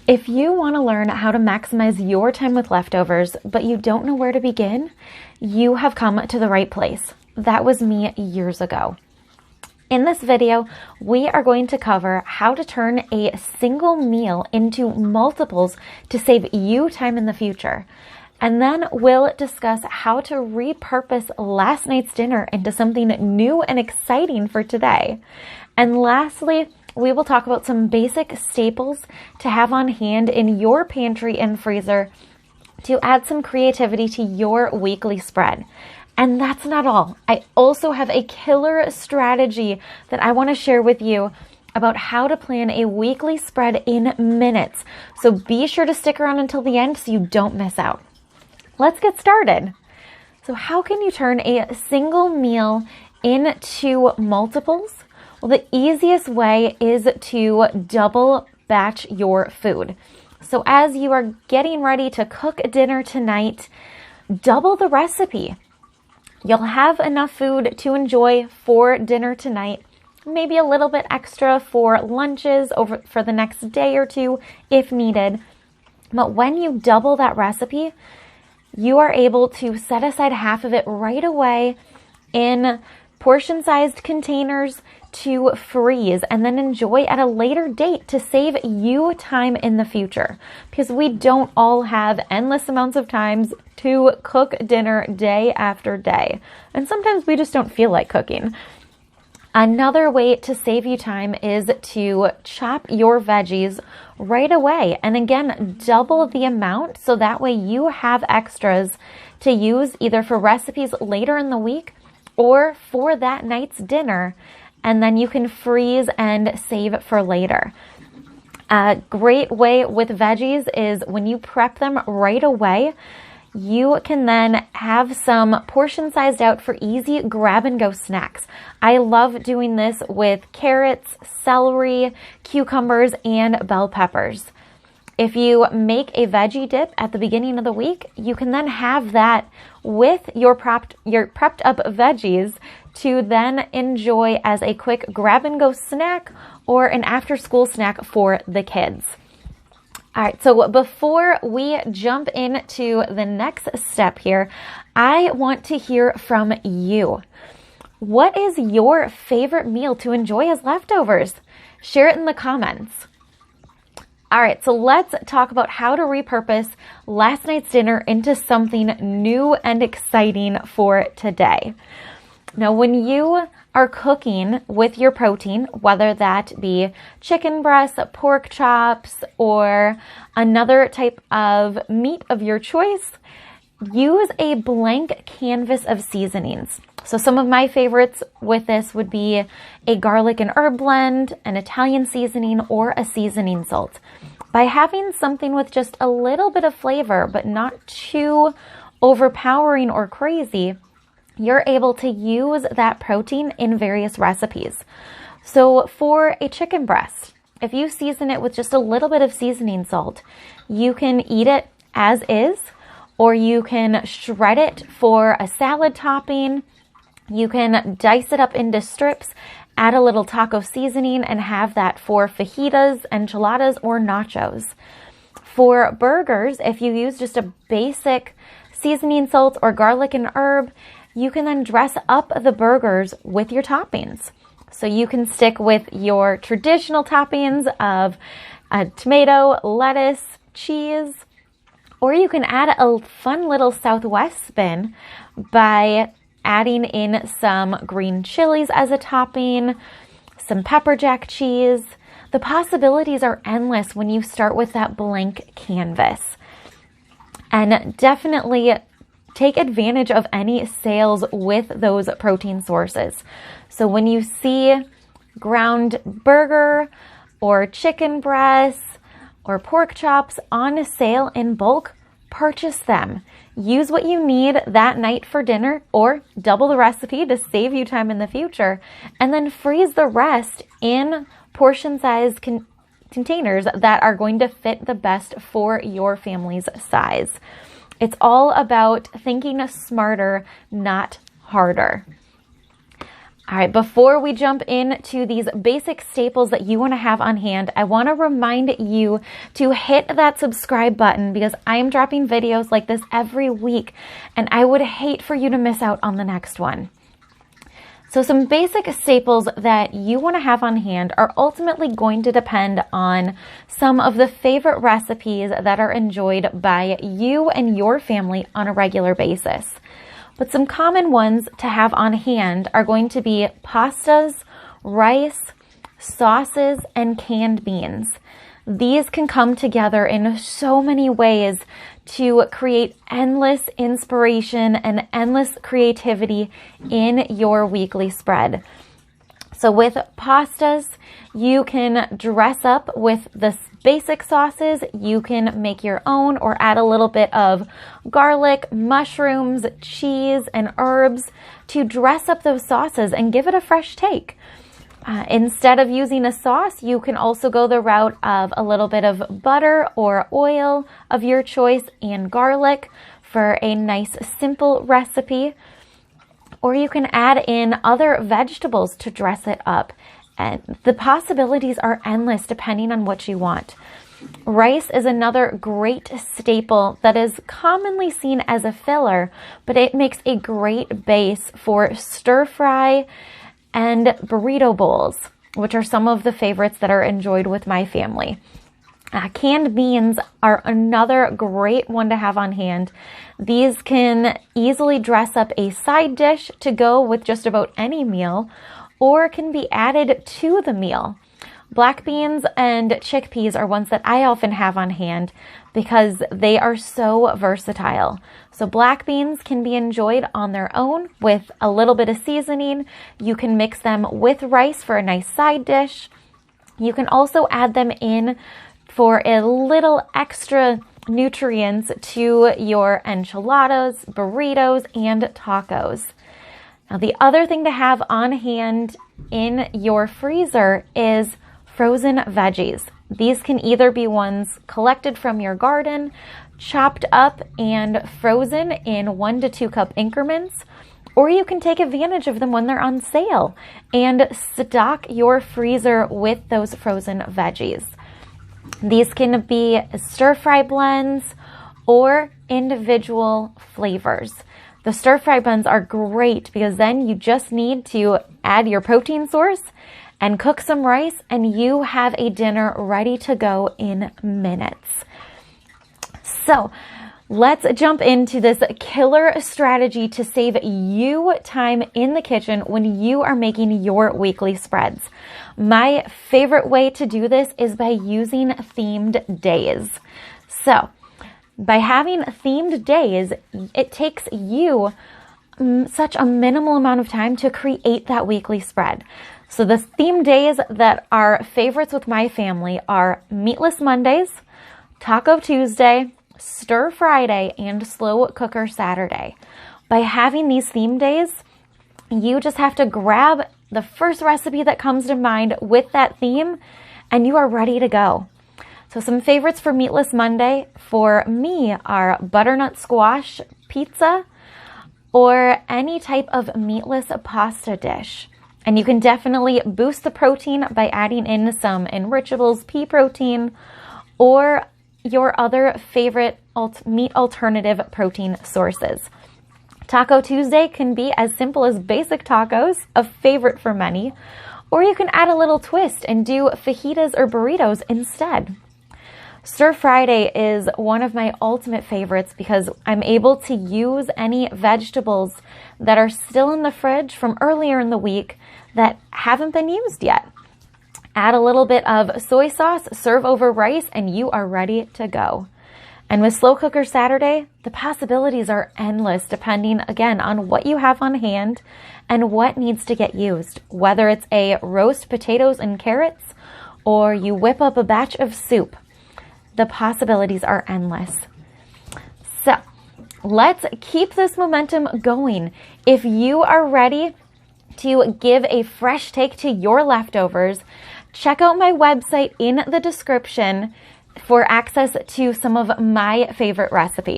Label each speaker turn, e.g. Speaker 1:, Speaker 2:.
Speaker 1: If you want to learn how to maximize your time with leftovers, but you don't know where to begin, you have come to the right place. That was me years ago. In this video, we are going to cover how to turn a single meal into multiples to save you time in the future. And then we'll discuss how to repurpose last night's dinner into something new and exciting for today. And lastly, we will talk about some basic staples to have on hand in your pantry and freezer to add some creativity to your weekly spread. And that's not all. I also have a killer strategy that I want to share with you about how to plan a weekly spread in minutes. So be sure to stick around until the end so you don't miss out. Let's get started. So how can you turn a single meal into multiples? Well, the easiest way is to double batch your food. So as you are getting ready to cook dinner tonight, double the recipe. You'll have enough food to enjoy for dinner tonight, maybe a little bit extra for lunches over for the next day or two if needed. But when you double that recipe, you are able to set aside half of it right away in portion-sized containers to freeze and then enjoy at a later date to save you time in the future, because we don't all have endless amounts of times to cook dinner day after day. And sometimes we just don't feel like cooking. Another way to save you time is to chop your veggies right away. And again, double the amount so that way you have extras to use either for recipes later in the week or for that night's dinner. And then you can freeze and save for later. A great way with veggies is when you prep them right away, you can then have some portion sized out for easy grab and go snacks. I love doing this with carrots, celery, cucumbers, and bell peppers. If you make a veggie dip at the beginning of the week, you can then have that with your prepped up veggies to then enjoy as a quick grab and go snack or an after school snack for the kids. All right, so before we jump into the next step here, I want to hear from you. What is your favorite meal to enjoy as leftovers? Share it in the comments. All right, so let's talk about how to repurpose last night's dinner into something new and exciting for today. Now, when you are cooking with your protein, whether that be chicken breasts, pork chops, or another type of meat of your choice, use a blank canvas of seasonings. So some of my favorites with this would be a garlic and herb blend, an Italian seasoning, or a seasoning salt. By having something with just a little bit of flavor, but not too overpowering or crazy, you're able to use that protein in various recipes. So for a chicken breast, if you season it with just a little bit of seasoning salt, you can eat it as is, or you can shred it for a salad topping. You can dice it up into strips, add a little taco seasoning, and have that for fajitas, enchiladas, or nachos. For burgers, if you use just a basic seasoning salt or garlic and herb, you can then dress up the burgers with your toppings. So you can stick with your traditional toppings of tomato, lettuce, cheese, or you can add a fun little Southwest spin by adding in some green chilies as a topping, some pepper jack cheese. The possibilities are endless when you start with that blank canvas. And definitely take advantage of any sales with those protein sources. So when you see ground burger or chicken breasts or pork chops on sale in bulk, purchase them. Use what you need that night for dinner or double the recipe to save you time in the future, and then freeze the rest in portion-sized containers that are going to fit the best for your family's size. It's all about thinking smarter, not harder. All right, before we jump into these basic staples that you want to have on hand, I want to remind you to hit that subscribe button because I am dropping videos like this every week, and I would hate for you to miss out on the next one. So some basic staples that you want to have on hand are ultimately going to depend on some of the favorite recipes that are enjoyed by you and your family on a regular basis. But some common ones to have on hand are going to be pastas, rice, sauces, and canned beans. These can come together in so many ways to create endless inspiration and endless creativity in your weekly spread. So with pastas, you can dress up with the basic sauces. You can make your own or add a little bit of garlic, mushrooms, cheese, and herbs to dress up those sauces and give it a fresh take. Instead of using a sauce, you can also go the route of a little bit of butter or oil of your choice and garlic for a nice simple recipe. Or you can add in other vegetables to dress it up. And the possibilities are endless depending on what you want. Rice is another great staple that is commonly seen as a filler, but it makes a great base for stir fry and burrito bowls, which are some of the favorites that are enjoyed with my family. Canned beans are another great one to have on hand. These can easily dress up a side dish to go with just about any meal, or can be added to the meal. Black beans and chickpeas are ones that I often have on hand because they are so versatile. So black beans can be enjoyed on their own with a little bit of seasoning. You can mix them with rice for a nice side dish. You can also add them in for a little extra nutrients to your enchiladas, burritos, and tacos. Now, the other thing to have on hand in your freezer is frozen veggies. These can either be ones collected from your garden, chopped up and frozen in 1 to 2 cup increments, or you can take advantage of them when they're on sale and stock your freezer with those frozen veggies. These can be stir-fry blends or individual flavors. The stir-fry blends are great because then you just need to add your protein source and cook some rice, and you have a dinner ready to go in minutes. So let's jump into this killer strategy to save you time in the kitchen when you are making your weekly spreads. My favorite way to do this is by using themed days. So by having themed days, it takes you such a minimal amount of time to create that weekly spread. So the themed days that are favorites with my family are Meatless Mondays, Taco Tuesday, Stir Friday, and Slow Cooker Saturday. By having these theme days, you just have to grab the first recipe that comes to mind with that theme, and you are ready to go. So some favorites for Meatless Monday for me are butternut squash pizza or any type of meatless pasta dish. And you can definitely boost the protein by adding in some enrichables, pea protein, or your other favorite meat alternative protein sources. Taco Tuesday can be as simple as basic tacos, a favorite for many, or you can add a little twist and do fajitas or burritos instead. Stir Friday is one of my ultimate favorites because I'm able to use any vegetables that are still in the fridge from earlier in the week that haven't been used yet. Add a little bit of soy sauce, serve over rice, and you are ready to go. And with Slow Cooker Saturday, the possibilities are endless depending, again, on what you have on hand and what needs to get used. Whether it's a roast potatoes and carrots or you whip up a batch of soup, the possibilities are endless. So let's keep this momentum going. If you are ready to give a fresh take to your leftovers, check out my website in the description for access to some of my favorite recipes.